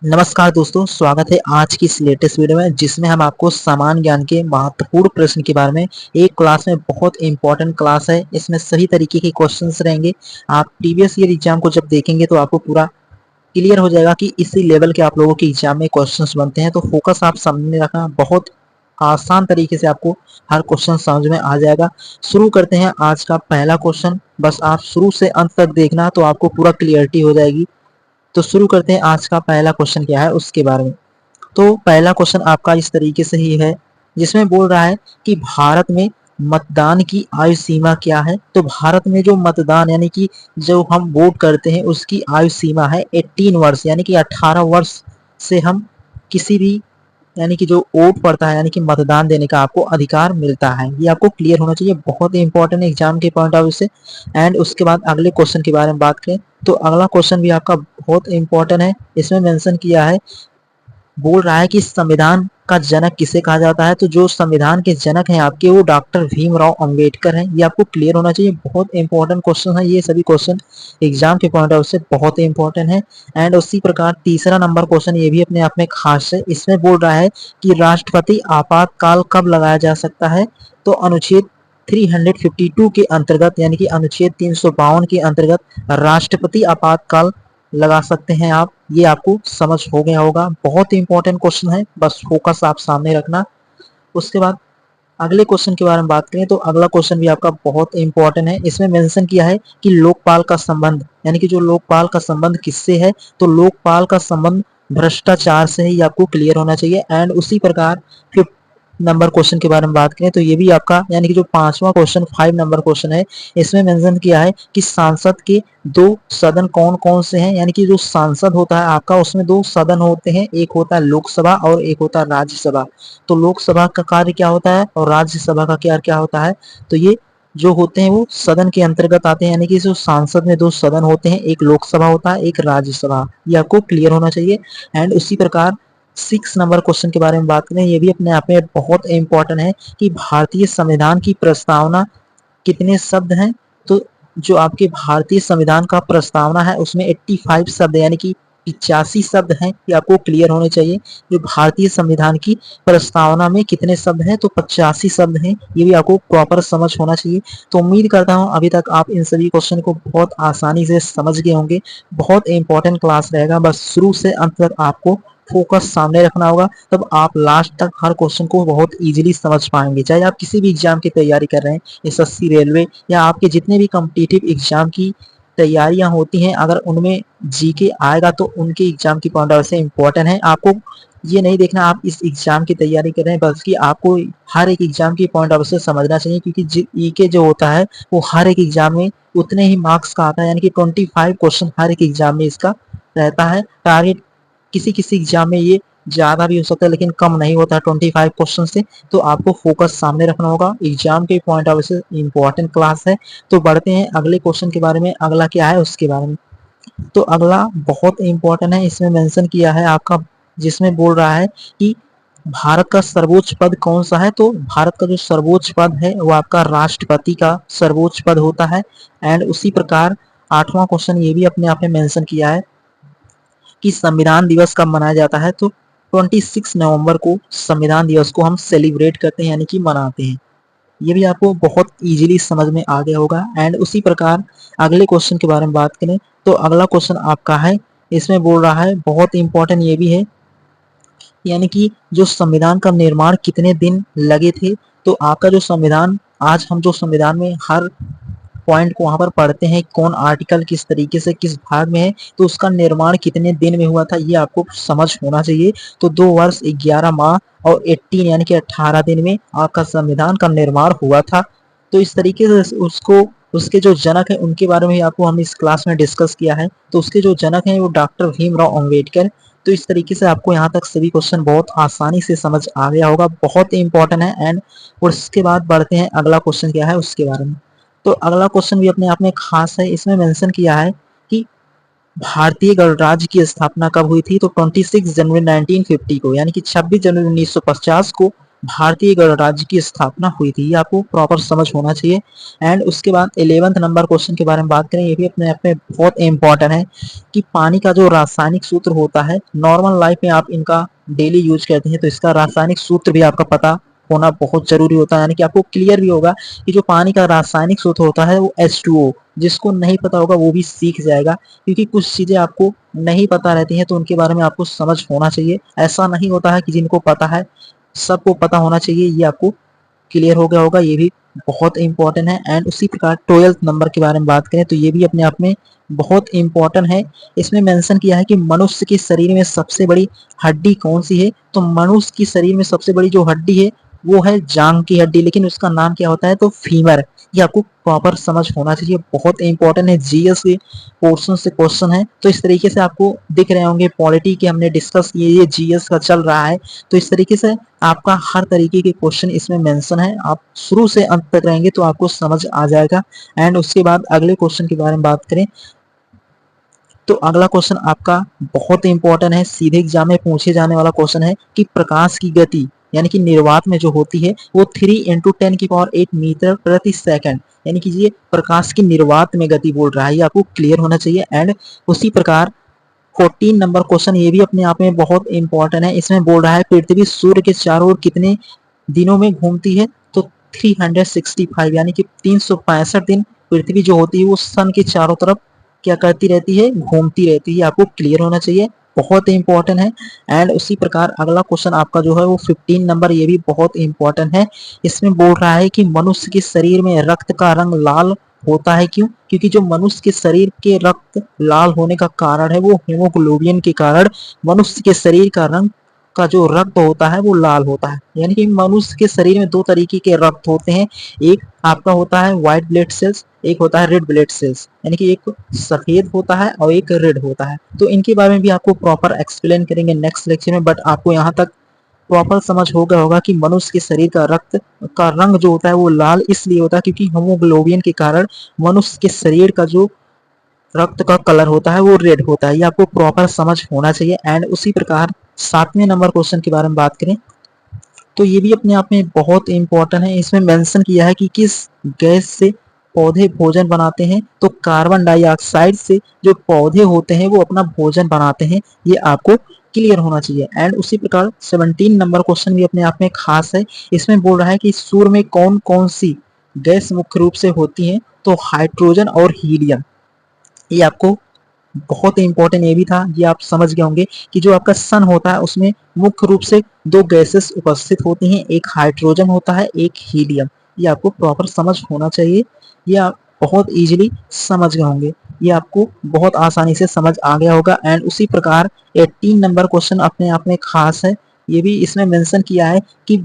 नमस्कार दोस्तों, स्वागत है आज की इस लेटेस्ट वीडियो में जिसमें हम आपको सामान्य ज्ञान के महत्वपूर्ण प्रश्न के बारे में एक क्लास में बहुत इंपॉर्टेंट क्लास है। इसमें सही तरीके के क्वेश्चंस रहेंगे। आप प्रीवियस ईयर एग्जाम को जब देखेंगे तो आपको पूरा क्लियर हो जाएगा कि इसी लेवल के आप लोगों के एग्जाम में क्वेश्चंस बनते हैं। तो फोकस आप सामने रखना, बहुत आसान तरीके से आपको हर क्वेश्चन समझ में आ जाएगा। शुरू करते हैं आज का पहला क्वेश्चन। बस आप शुरू से अंत तक देखना तो आपको पूरा क्लियरिटी हो जाएगी। तो शुरू करते हैं आज का पहला क्वेश्चन क्या है उसके बारे में। तो पहला क्वेश्चन आपका इस तरीके से ही है जिसमें बोल रहा है कि भारत में मतदान की आयु सीमा क्या है। तो भारत में जो मतदान यानी कि जो हम वोट करते हैं उसकी आयु सीमा है 18 वर्ष, यानी कि 18 वर्ष से हम किसी भी यानी कि जो वोट पड़ता है यानी कि मतदान देने का आपको अधिकार मिलता है। ये आपको क्लियर होना चाहिए, बहुत ही इंपॉर्टेंट एग्जाम के पॉइंट ऑफ व्यू से। एंड उसके बाद अगले क्वेश्चन के बारे में बात करें तो अगला क्वेश्चन भी आपका बहुत इंपॉर्टेंट है। इसमें मेंशन किया है, बोल रहा है कि संविधान का जनक किसे कहा जाता है। तो जो संविधान के जनक हैं आपके वो डॉक्टर भीमराव अंबेडकर हैं। ये आपको क्लियर होना चाहिए, बहुत इंपॉर्टेंट क्वेश्चन है। ये सभी क्वेश्चन एग्जाम के पॉइंट ऑफ व्यू से बहुत ही इंपॉर्टेंट है। एंड उसी प्रकार तीसरा नंबर क्वेश्चन ये भी अपने आप में खास है। इसमें बोल रहा है कि राष्ट्रपति आपातकाल कब लगाया जा सकता है। तो अनुच्छेद 352 के अंतर्गत यानी कि अनुच्छेद 352 के अंतर्गत राष्ट्रपति आपातकाल लगा सकते हैं आप। ये आपको समझ हो गया होगा, बहुत ही इंपॉर्टेंट क्वेश्चन है, बस फोकस आप सामने रखना। उसके बाद अगले क्वेश्चन के बारे में बात करें तो अगला क्वेश्चन भी आपका बहुत इंपॉर्टेंट है। इसमें मेंशन किया है कि लोकपाल का संबंध यानी कि जो लोकपाल का संबंध किससे है। तो लोकपाल का संबंध भ्रष्टाचार से है, ये आपको क्लियर होना चाहिए। एंड उसी प्रकार नंबर क्वेश्चन के बारे में बात करें तो ये भी आपका यानी कि जो पांचवा क्वेश्चन 5 नंबर क्वेश्चन है। इसमें मेंशन किया है कि सांसद के दो सदन कौन कौन से हैं। यानी कि जो सांसद होता है आपका उसमें दो सदन होते हैं, एक होता है लोकसभा और एक होता है राज्यसभा। तो लोकसभा का कार्य क्या होता है और राज्यसभा का कार्य क्या होता है। तो ये जो होते हैं वो सदन के अंतर्गत आते हैं, यानी कि जो सांसद में दो सदन होते हैं, एक लोकसभा होता है एक राज्यसभा। ये आपको क्लियर होना चाहिए। एंड उसी प्रकार 6 नंबर क्वेश्चन के बारे में बात करें, ये भी अपने आप में बहुत इंपॉर्टेंट है कि भारतीय संविधान की प्रस्तावना कितने शब्द हैं। तो जो आपके भारतीय संविधान का प्रस्तावना है उसमें 85 शब्द यानी कि 85 शब्द हैं, ये आपको क्लियर होने चाहिए। जो भारतीय संविधान की प्रस्तावना में कितने शब्द हैं, तो 85 शब्द हैं, ये भी आपको प्रॉपर समझ होना चाहिए। तो उम्मीद करता हूं अभी तक आप इन सभी क्वेश्चन को बहुत आसानी से समझ गए होंगे। बहुत इंपॉर्टेंट क्लास रहेगा, बस शुरू से अंत तक आपको फोकस सामने रखना होगा, तब आप लास्ट तक हर क्वेश्चन को बहुत इजीली समझ पाएंगे। चाहे आप किसी भी एग्जाम की तैयारी कर रहे हैं, एसएससी, रेलवे या आपके जितने भी कॉम्पिटिटिव एग्जाम की तैयारियां होती हैं, अगर उनमें जीके आएगा तो उनके एग्जाम की पॉइंट ऑफ से इंपॉर्टेंट है। आपको ये नहीं देखना आप इस एग्जाम की तैयारी कर रहे हैं, बल्कि आपको हर एक एग्जाम की पॉइंट ऑफ से समझना चाहिए, क्योंकि जीके जो होता है वो हर एक एग्जाम में उतने ही मार्क्स का आता है, यानी कि 25 क्वेश्चन हर एक एग्जाम में इसका रहता है टारगेट। किसी किसी एग्जाम में ये ज्यादा भी हो सकता है लेकिन कम नहीं होता 25 क्वेश्चन से। तो आपको फोकस सामने रखना होगा, एग्जाम के पॉइंट ऑफ व्यू से इंपॉर्टेंट क्लास है। तो बढ़ते हैं अगले क्वेश्चन के बारे में। अगला क्या है उसके बारे में, तो अगला बहुत इंपॉर्टेंट है। इसमें मेंशन किया है आपका, जिसमें बोल रहा है कि भारत का सर्वोच्च पद कौन सा है। तो भारत का जो सर्वोच्च पद है वो आपका राष्ट्रपति का सर्वोच्च पद होता है। एंड उसी प्रकार 8वां क्वेश्चन ये भी अपने आप में मेंशन किया है कि संविधान दिवस कब मनाया जाता है। तो 26 नवंबर को संविधान दिवस को हम सेलिब्रेट करते हैं यानी कि मनाते हैं। ये भी आपको बहुत इजीली समझ में आ गया होगा। एंड उसी प्रकार अगले क्वेश्चन के बारे में बात करें तो अगला क्वेश्चन आपका है, इसमें बोल रहा है बहुत इंपॉर्टेंट ये भी है, यानी कि जो संविधान का निर्माण कितने दिन लगे थे। तो आपका जो संविधान, आज हम जो संविधान में हर पॉइंट को वहां पर पढ़ते हैं, कौन आर्टिकल किस तरीके से किस भाग में है, तो उसका निर्माण कितने दिन में हुआ था ये आपको समझ होना चाहिए। तो 2 वर्ष 11 माह और 18 यानी कि 18 दिन में आपका संविधान का निर्माण हुआ था। तो इस तरीके से उसको उसके जो जनक है उनके बारे में आपको हम इस क्लास में डिस्कस किया है। तो उसके जो जनक है वो डॉक्टर भीमराव अंबेडकर। तो इस तरीके से आपको यहाँ तक सभी क्वेश्चन बहुत आसानी से समझ आ गया होगा, बहुत ही इंपॉर्टेंट है। एंड उसके बाद बढ़ते हैं अगला क्वेश्चन क्या है उसके बारे में। तो अगला क्वेश्चन भी अपने आप में खास है। इसमें मेंशन किया है कि भारतीय गणराज्य की स्थापना कब हुई थी। तो 26 जनवरी 1950 को, यानी कि 26 जनवरी 1950 को भारतीय गणराज्य की स्थापना हुई थी, ये आपको प्रॉपर समझ होना चाहिए। एंड उसके बाद 11th नंबर क्वेश्चन के बारे में बात करें, ये भी अपने आप में बहुत इंपॉर्टेंट है कि पानी का जो रासायनिक सूत्र होता है, नॉर्मल लाइफ में आप इनका डेली यूज करते हैं तो इसका रासायनिक सूत्र भी आपका पता होना बहुत जरूरी होता है, यानी कि आपको क्लियर भी होगा कि जो पानी का रासायनिक सूत्र होता है वो H2O, जिसको नहीं पता होगा वो भी सीख जाएगा, क्योंकि कुछ चीजें आपको नहीं पता रहती हैं तो उनके बारे में आपको समझ होना चाहिए। ऐसा नहीं होता है कि जिनको पता है सबको पता होना चाहिए, ये आपको क्लियर हो गया होगा, ये भी बहुत इंपॉर्टेंट है। एंड उसी प्रकार 12th नंबर के बारे में बात करें तो ये भी अपने आप में बहुत इंपॉर्टेंट है। इसमें मेंशन किया है कि मनुष्य के शरीर में सबसे बड़ी हड्डी कौन सी है, तो मनुष्य की शरीर में सबसे बड़ी जो हड्डी है वो है जांग की हड्डी, लेकिन उसका नाम क्या होता है, तो फीमर। ये आपको प्रॉपर समझ होना चाहिए, बहुत इंपॉर्टेंट है, जीएस के पोर्शन से क्वेश्चन है। तो इस तरीके से आपको दिख रहे होंगे पॉलिटी के हमने डिस्कस किए, ये जीएस का चल रहा है, तो इस तरीके से आपका हर तरीके के क्वेश्चन इसमें मेंशन है, आप शुरू से अंत तक रहेंगे तो आपको समझ आ जाएगा। एंड उसके बाद अगले क्वेश्चन के बारे में बात करें तो अगला क्वेश्चन आपका बहुत इंपॉर्टेंट है, सीधे एग्जाम में पूछे जाने वाला क्वेश्चन है कि प्रकाश की गति यानी कि निर्वात में जो होती है वो 3 × 10⁸ मीटर प्रति सेकंड, यानी कि ये प्रकाश की निर्वात में गति बोल रहा है, ये आपको क्लियर होना चाहिए। एंड उसी प्रकार 14 नंबर क्वेश्चन ये भी अपने आप में बहुत इंपॉर्टेंट है, इसमें बोल रहा है पृथ्वी सूर्य के चारों ओर कितने दिनों में घूमती है, तो 365 यानी कि 365 दिन पृथ्वी जो होती है वो सन के चारों तरफ क्या करती रहती है, घूमती रहती है, आपको क्लियर होना चाहिए, बहुत इंपॉर्टेंट है। एंड उसी प्रकार अगला क्वेश्चन आपका जो है वो 15 नंबर, ये भी बहुत इंपॉर्टेंट है। इसमें बोल रहा है कि मनुष्य के शरीर में रक्त का रंग लाल होता है, क्यों, क्योंकि जो मनुष्य के शरीर के रक्त लाल होने का कारण है वो हीमोग्लोबिन के कारण मनुष्य के शरीर का रंग का जो रक्त होता है वो लाल होता है। यानी कि मनुष्य के शरीर में दो तरीके के रक्त होते हैं, एक आपका होता है व्हाइट ब्लड सेल्स, एक होता है रेड ब्लड सेल्स, यानी कि एक सफेद होता है और एक रेड होता है। तो इनके बारे में भी आपको प्रॉपर एक्सप्लेन करेंगे नेक्स्ट लेक्चर में, बट आपको यहाँ तक प्रॉपर समझ हो गया होगा कि मनुष्य के शरीर का रक्त का रंग जो होता है वो लाल इसलिए होता है क्योंकि हीमोग्लोबिन के कारण मनुष्य के शरीर का जो रक्त का कलर होता है वो रेड होता है, ये आपको प्रॉपर समझ होना चाहिए। एंड उसी प्रकार 7वें नंबर क्वेश्चन के बारे में बात करें तो ये भी अपने आप में बहुत इंपॉर्टेंट है, इसमें मेंशन किया है कि किस गैस से पौधे भोजन बनाते हैं, तो कार्बन डाइऑक्साइड से जो पौधे होते हैं वो अपना भोजन बनाते हैं, ये आपको क्लियर होना चाहिए। एंड उसी प्रकार 17 नंबर क्वेश्चन भी अपने आप में खास है, इसमें बोल रहा है कि सूर्य में कौन कौन सी गैस मुख्य रूप से होती है, तो हाइड्रोजन और हीलियम, ये आपको बहुत इंपॉर्टेंट ये भी था, ये आप समझ गए होंगे कि जो आपका सन होता है उसमें मुख्य रूप से दो गैसेस उपस्थित होती हैं, एक हाइड्रोजन होता है एक हीलियम, ये आपको प्रॉपर समझ होना चाहिए, ये आप बहुत इजीली समझ गए होंगे, ये आपको बहुत आसानी से समझ आ गया होगा। एंड उसी प्रकार 18 नंबर क्वेश्चन अपने आप में खास है, ये भी इसमें मेंशन किया है कि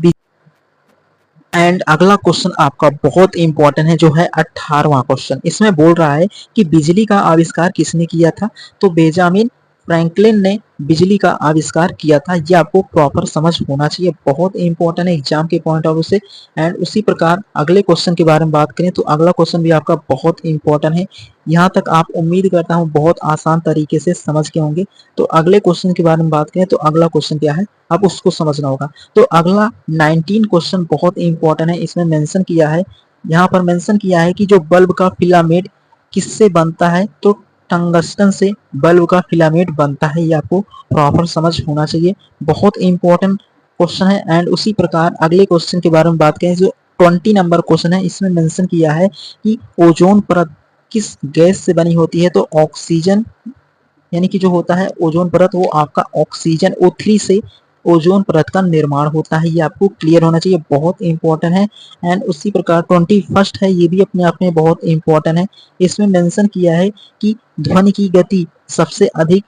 एंड अगला क्वेश्चन आपका बहुत इंपॉर्टेंट है जो है 18वां क्वेश्चन, इसमें बोल रहा है कि बिजली का आविष्कार किसने किया था, तो बेंजामिन फ्रैंकलिन ने बिजली का आविष्कार किया था, ये आपको प्रॉपर समझ होना चाहिए, बहुत इंपॉर्टेंट है एग्जाम के पॉइंट ऑफ व्यू से। एंड उसी प्रकार अगले क्वेश्चन के बारे में बात करें तो अगला क्वेश्चन भी आपका बहुत इंपॉर्टेंट है, यहाँ तक आप उम्मीद करता हूँ बहुत आसान तरीके से समझ के होंगे। तो अगले क्वेश्चन के बारे में बात करें तो अगला क्वेश्चन क्या है आप उसको समझना होगा। तो अगला 19 क्वेश्चन बहुत इंपॉर्टेंट है, इसमें मेंशन किया है, यहाँ पर मेंशन किया है कि जो बल्ब का फिलामेंट किससे बनता है, तो टंगस्टन से बल्ब का फिलामेंट बनता है, ये आपको प्रॉपर समझ होना चाहिए, बहुत इंपॉर्टेंट क्वेश्चन है। एंड उसी प्रकार अगले क्वेश्चन के बारे में बात करें जो 20 नंबर क्वेश्चन है, इसमें मेंशन किया है कि ओजोन परत किस गैस से बनी होती है, तो ऑक्सीजन, यानी कि जो होता है ओजोन परत वो आपका ऑक्सीजन O3 से ओजोन परत का निर्माण होता है, ये आपको क्लियर होना चाहिए, बहुत इंपॉर्टेंट है। एंड उसी प्रकार 21 है, ये भी अपने आप में बहुत इंपॉर्टेंट है, इसमें मेंशन किया है कि ध्वनि की गति सबसे अधिक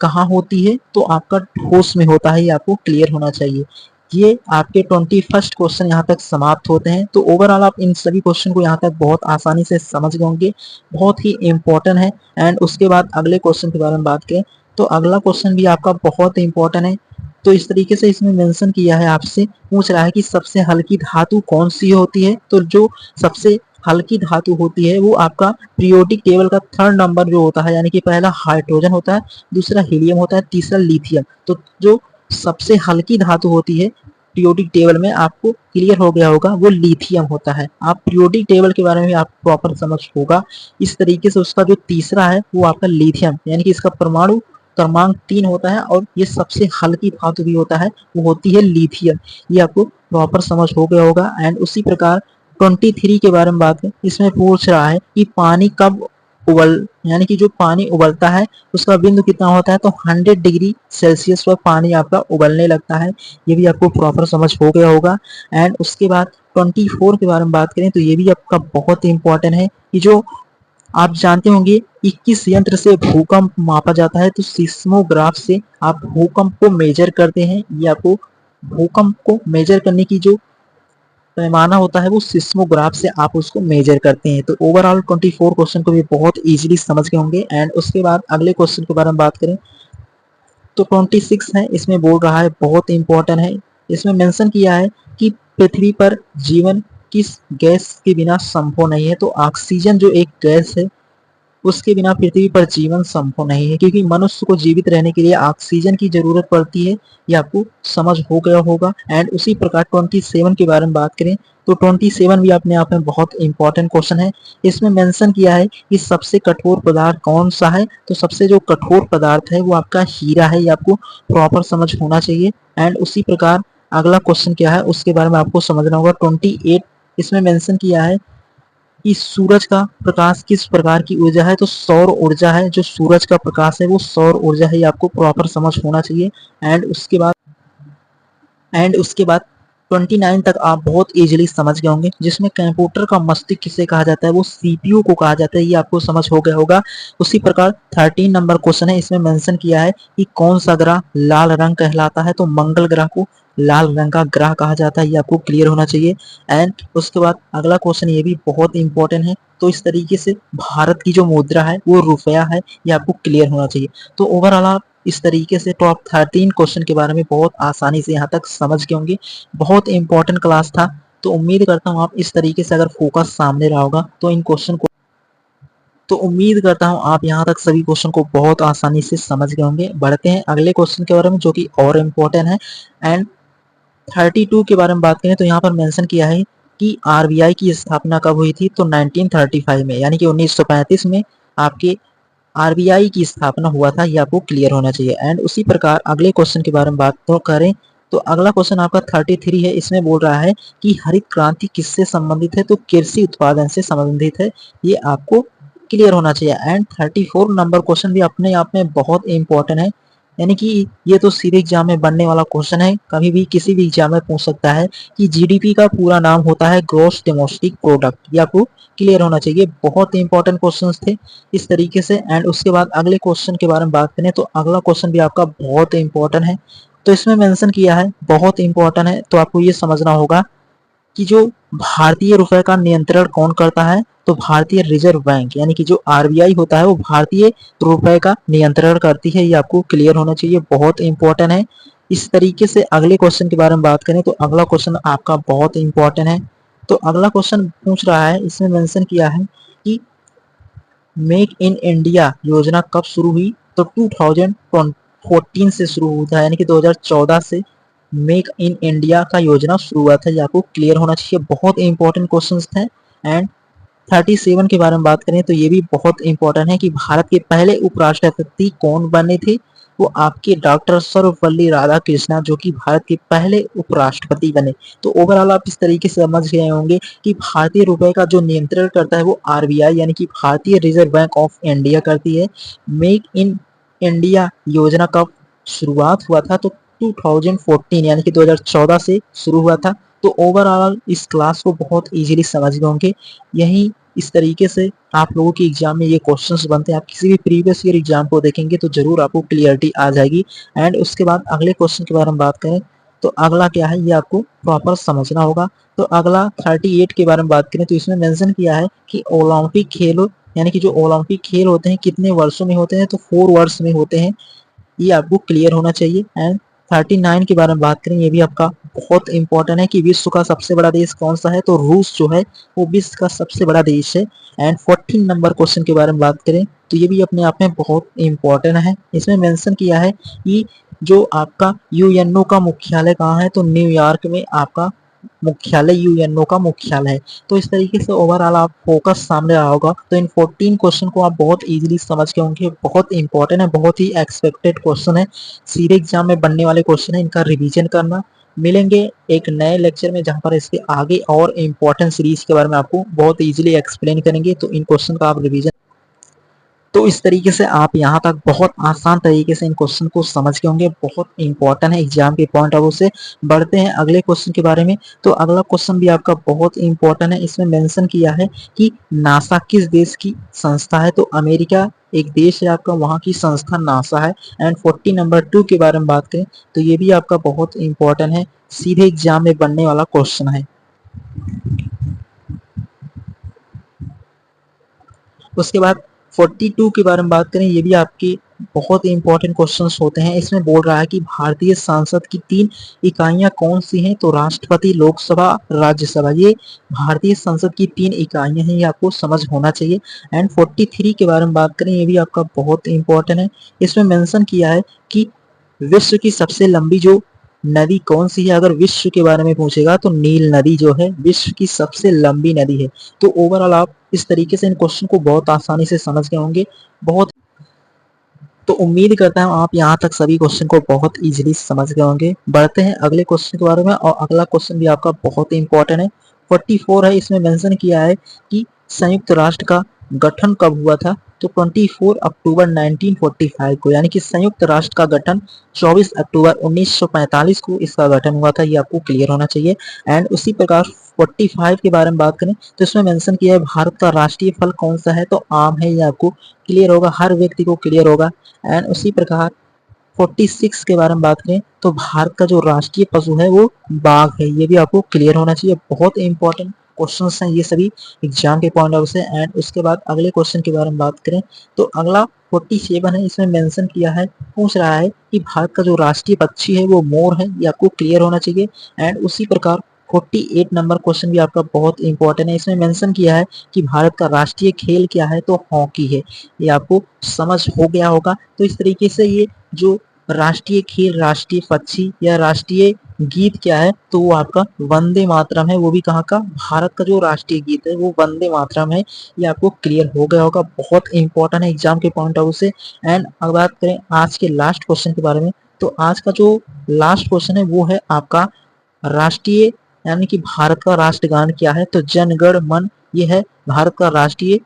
कहाँ होती है, तो आपका ठोस में होता है, ये आपको क्लियर होना चाहिए। ये आपके 21 क्वेश्चन यहाँ तक समाप्त होते हैं। तो ओवरऑल आप इन सभी क्वेश्चन को यहाँ तक बहुत आसानी से समझ गए होंगे, बहुत ही इंपॉर्टेंट है। एंड उसके बाद अगले क्वेश्चन के बारे में बात करें तो अगला क्वेश्चन भी आपका बहुत इंपॉर्टेंट है। तो इस तरीके से इसमें मेंशन किया है, आपसे पूछ रहा है कि सबसे हल्की धातु कौन सी होती है, तो जो सबसे हल्की धातु होती है वो आपका पीरियोडिक टेबल का 3rd नंबर जो होता है, यानी कि पहला हाइड्रोजन होता है, दूसरा हीलियम होता है, तीसरा लिथियम। तो जो सबसे हल्की धातु होती है पीरियोडिक टेबल में आपको क्लियर हो गया होगा वो लिथियम होता है। आप पीरियोडिक टेबल के बारे में भी आपको प्रॉपर समझ होगा। इस तरीके से उसका जो तीसरा है वो आपका लिथियम, यानी कि इसका परमाणु क्रमांक 3 होता है और ये सबसे हल्की धातु भी होता है, वो होती है लिथियम। ये आपको प्रॉपर समझ हो गया होगा। एंड उसी प्रकार 23 के बारे में बात करें, इसमें पूछ रहा है कि पानी कब यानी कि जो पानी उबलता है उसका बिंदु कितना होता है, तो 100 डिग्री सेल्सियस पर पानी आपका उबलने लगता है। ये भी आपको प्रॉपर समझ हो गया होगा। एंड उसके बाद 24 के बारे में बात करें तो ये भी आपका बहुत इंपॉर्टेंट है कि जो आप जानते होंगे 21 यंत्र से भूकंप मापा जाता है, तो सिस्मोग्राफ से आप भूकंप को मेजर करते हैं। ये आपको भूकंप को मेजर करने की जो पैमाना होता है वो सिस्मोग्राफ से आप उसको मेजर करते हैं। तो ओवरऑल 24 क्वेश्चन को भी बहुत इजीली समझ गए होंगे। एंड उसके बाद अगले क्वेश्चन के बारे में बात करें तो 26 है, इसमें बोल रहा है बहुत इंपॉर्टेंट है। इसमें मेंशन किया है कि पृथ्वी पर जीवन किस गैस के बिना संभव नहीं है, तो ऑक्सीजन जो एक गैस है उसके बिना पृथ्वी पर जीवन संभव नहीं है, क्योंकि मनुष्य को जीवित रहने के लिए ऑक्सीजन की जरूरत पड़ती है। ये आपको समझ हो गया होगा। एंड उसी प्रकार 27 के बारे में बात करें तो 27 भी अपने आप में बहुत इंपॉर्टेंट क्वेश्चन है। इसमें मेंशन किया है कि सबसे कठोर पदार्थ कौन सा है, तो सबसे जो कठोर पदार्थ है वो आपका हीरा है। ये आपको प्रॉपर समझ होना चाहिए। एंड उसी प्रकार अगला क्वेश्चन क्या है उसके बारे में आपको समझना होगा। 28 इसमें मेंशन किया है कि सूरज का प्रकाश किस प्रकार की ऊर्जा है, तो सौर ऊर्जा है। जो सूरज का प्रकाश है वो सौर ऊर्जा है, ये आपको प्रॉपर समझ होना चाहिए। एंड उसके बाद 29 तक आप बहुत इजीली समझ गए होंगे, जिसमें कंप्यूटर का मस्तिष्क किसे कहा जाता है, वो सीपीयू को कहा जाता है। ये आपको समझ हो गया होगा। उसी प्रकार 13 नंबर क्वेश्चन है, इसमें मेंशन किया है कि कौन सा ग्रह लाल रंग कहलाता है, तो मंगल ग्रह को लाल रंग का ग्रह कहा जाता है। ये आपको क्लियर होना चाहिए। एंड उसके बाद अगला क्वेश्चन ये भी बहुत इंपॉर्टेंट है। तो इस तरीके से भारत की जो मुद्रा है वो रुपया है, ये आपको क्लियर होना चाहिए। तो ओवरऑल आप इस तरीके से टॉप 13 क्वेश्चन के बारे में बहुत आसानी से यहाँ तक समझ गए होंगे। बहुत इंपॉर्टेंट क्लास था। तो उम्मीद करता हूँ आप इस तरीके से अगर फोकस सामने रहा होगा तो इन क्वेश्चन को, तो उम्मीद करता हूँ आप यहाँ तक सभी क्वेश्चन को बहुत आसानी से समझ गए होंगे। बढ़ते हैं अगले क्वेश्चन के बारे में जो कि और इम्पोर्टेंट है। एंड 32 के बारे में बात करें तो यहाँ पर मेंशन किया है कि आरबीआई की स्थापना कब हुई थी, तो 1935 में, यानी कि 1935 में आपके आरबीआई की स्थापना हुआ था। ये आपको क्लियर होना चाहिए। एंड उसी प्रकार अगले क्वेश्चन के बारे में बात तो करें तो अगला क्वेश्चन आपका 33 है। इसमें बोल रहा है कि हरित क्रांति किससे संबंधित है, तो कृषि उत्पादन से संबंधित है। ये आपको क्लियर होना चाहिए। एंड 34 नंबर क्वेश्चन भी अपने आप में बहुत इंपॉर्टेंट है, यानी कि ये तो सीधे एग्जाम में बनने वाला क्वेश्चन है, कभी भी किसी भी एग्जाम में पूछ सकता है कि जीडीपी का पूरा नाम होता है ग्रॉस डोमेस्टिक प्रोडक्ट। ये आपको क्लियर होना चाहिए। बहुत इंपॉर्टेंट क्वेश्चंस थे इस तरीके से। एंड उसके बाद अगले क्वेश्चन के बारे में बात करें तो अगला क्वेश्चन भी आपका बहुत इंपॉर्टेंट है। तो इसमें मेंशन किया है, बहुत इंपॉर्टेंट है, तो आपको ये समझना होगा कि जो भारतीय रुपए का नियंत्रण कौन करता है, तो भारतीय रिजर्व बैंक यानी कि जो आरबीआई होता है वो भारतीय रुपए का नियंत्रण करती है। ये आपको क्लियर होना चाहिए, बहुत इंपॉर्टेंट है। इस तरीके से अगले क्वेश्चन के बारे में बात करें तो अगला क्वेश्चन आपका बहुत इंपॉर्टेंट है। तो अगला क्वेश्चन पूछ रहा है, इसमें मेंशन किया है कि मेक इन इंडिया योजना कब शुरू हुई, तो 2014 से शुरू हुआ था, यानी कि 2014 से मेक इन इंडिया का योजना शुरू हुआ था। ये आपको क्लियर होना चाहिए। बहुत इंपॉर्टेंट क्वेश्चंस थे। एंड 37 के बारे में बात करें तो ये भी बहुत इंपॉर्टेंट है कि भारत के पहले उपराष्ट्रपति कौन बने थे, वो आपके डॉक्टर सर्वपल्ली राधाकृष्णन, जो कि भारत के पहले उपराष्ट्रपति बने। तो ओवरऑल आप इस तरीके से समझ गए होंगे कि भारतीय रुपए का जो नियंत्रण करता है वो आरबीआई यानी कि भारतीय रिजर्व बैंक ऑफ इंडिया करती है। मेक इन इंडिया योजना कब शुरुआत हुआ था, तो 2014 यानी कि 2014 से शुरू हुआ था। तो ओवरऑल इस क्लास को बहुत इजीली समझ गए होंगे। यही इस तरीके से आप लोगों के एग्जाम में ये क्वेश्चंस बनते हैं। आप किसी भी प्रीवियस ईयर एग्जाम को देखेंगे तो जरूर आपको क्लियरिटी आ जाएगी। एंड उसके बाद अगले क्वेश्चन के बारे में बात करें तो अगला क्या है ये आपको प्रॉपर समझना होगा। तो अगला 38 के बारे में बात करें तो इसमें मेंशन किया है कि ओलंपिक खेल यानी कि जो ओलंपिक खेल होते हैं कितने वर्षों में होते हैं, तो 4 वर्ष में होते हैं। ये आपको क्लियर होना चाहिए। एंड 39 के बारे में बात करें, ये भी आपका बहुत इंपॉर्टेंट है कि विश्व का सबसे बड़ा देश कौन सा है, तो रूस जो है वो विश्व का सबसे बड़ा देश है। एंड 14 नंबर क्वेश्चन के बारे में बात करें तो ये भी अपने आप में बहुत इंपॉर्टेंट है। इसमें मेंशन किया है कि जो आपका यूएनओ का मुख्यालय कहाँ है, तो न्यूयॉर्क में आपका मुख्यालय यूएनओ का मुख्यालय है। तो इस तरीके से ओवरऑल आप फोकस सामने रहा होगा। तो इन 14 क्वेश्चन को आप बहुत इजीली समझ गए होंगे। बहुत इंपॉर्टेंट है, बहुत ही एक्सपेक्टेड क्वेश्चन है, सीधे एग्जाम में बनने वाले क्वेश्चन है। इनका रिवीजन करना। मिलेंगे एक नए लेक्चर में जहां पर इसके आगे और इम्पोर्टेंट सीरीज के बारे में आपको बहुत इजीली एक्सप्लेन करेंगे। तो इन क्वेश्चन का आप रिवीजन, तो इस तरीके से आप यहाँ तक बहुत आसान तरीके से इन क्वेश्चन को समझ गए होंगे। बहुत इंपॉर्टेंट है एग्जाम के पॉइंट ऑफ व्यू से। बढ़ते हैं अगले क्वेश्चन के बारे में। तो अगला क्वेश्चन भी आपका बहुत इंपॉर्टेंट है। इसमें मेंशन किया है कि नासा किस देश की संस्था है, तो अमेरिका एक देश है आपका, वहां की संस्था नासा है। एंड 40 नंबर 2 के बारे में बात करें तो ये भी आपका बहुत इंपॉर्टेंट है, सीधे एग्जाम में बनने वाला क्वेश्चन है। उसके बाद 42 के बारे में बात करें, ये भी आपके बहुत ही इंपॉर्टेंट क्वेश्चंस होते हैं। इसमें बोल रहा है कि भारतीय संसद की 3 इकाइयां कौन सी हैं, तो राष्ट्रपति, लोकसभा, राज्यसभा। ये भारतीय संसद की 3 इकाइयां हैं, ये आपको समझ होना चाहिए। एंड 43 के बारे में बात करें, ये भी आपका बहुत इंपॉर्टेंट है। इसमें मेंशन किया है कि विश्व की सबसे लंबी जो नदी कौन सी है। अगर विश्व के बारे में पूछेगा तो नील नदी जो है विश्व की सबसे लंबी नदी है। तो ओवरऑल आप इस तरीके से इन क्वेश्चन को बहुत आसानी से समझ गए होंगे। बहुत, तो उम्मीद करता हूँ आप यहाँ तक सभी क्वेश्चन को बहुत इजीली समझ गए होंगे। बढ़ते हैं अगले क्वेश्चन के बारे में, और अगला क्वेश्चन भी आपका बहुत ही इंपॉर्टेंट है। 44 है। इसमें मेंशन किया है कि संयुक्त राष्ट्र का गठन कब हुआ था, तो 24 अक्टूबर 1945 को, यानी कि संयुक्त राष्ट्र का गठन 24 अक्टूबर 1945 को इसका गठन हुआ था। ये आपको क्लियर होना चाहिए। एंड उसी प्रकार 45 के बारे में बात करें तो इसमें मेंशन किया है भारत का राष्ट्रीय फल कौन सा है, तो आम है। ये आपको क्लियर होगा, हर व्यक्ति को क्लियर होगा। एंड उसी प्रकार 46 के बारे में बात करें तो भारत का जो राष्ट्रीय पशु है वो बाघ है। ये भी आपको क्लियर होना चाहिए। बहुत इंपॉर्टेंट क्वेश्चंस हैं ये सभी एग्जाम के पॉइंट ऑफ से। एंड उसके बाद अगले क्वेश्चन के बारे में बात करें तो अगला 47 है। इसमें मेंशन किया है, पूछ रहा है कि भारत का जो राष्ट्रीय पक्षी है वो मोर है। ये आपको क्लियर होना चाहिए। एंड उसी प्रकार 48 नंबर क्वेश्चन भी आपका बहुत इंपॉर्टेंट है। इसमें मेंशन किया है कि भारत का राष्ट्रीय खेल क्या है, तो हॉकी है। ये आपको समझ हो गया होगा। तो इस तरीके से ये जो राष्ट्रीय खेल, राष्ट्रीय पक्षी या राष्ट्रीय गीत क्या है, तो वो आपका वंदे मातरम है। वो भी कहाँ का, भारत का जो राष्ट्रीय गीत है वो वंदे मातरम है। ये आपको क्लियर हो गया होगा। बहुत इंपॉर्टेंट है एग्जाम के पॉइंट ऑफ व्यू से। एंड अब बात करें आज के लास्ट क्वेश्चन के बारे में, तो आज का जो लास्ट क्वेश्चन है वो है आपका राष्ट्रीय, यानी कि भारत का राष्ट्रगान क्या है, तो जन गण मन ये है भारत का राष्ट्रीय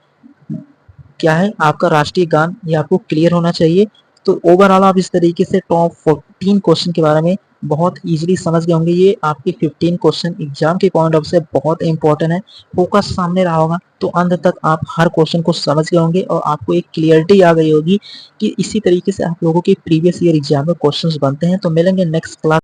क्या है, आपका राष्ट्रीय गान। ये आपको क्लियर होना चाहिए। तो ओवरऑल आप इस तरीके से टॉप 14 क्वेश्चन के बारे में बहुत इजीली समझ गए होंगे। ये आपके 15 क्वेश्चन एग्जाम के पॉइंट ऑफ से बहुत इंपॉर्टेंट है। फोकस सामने रहा होगा तो अंत तक आप हर क्वेश्चन को समझ गए होंगे और आपको एक क्लियरिटी आ गई होगी कि इसी तरीके से आप लोगों के प्रीवियस ईयर एग्जाम में क्वेश्चंस बनते हैं। तो मिलेंगे नेक्स्ट क्लास।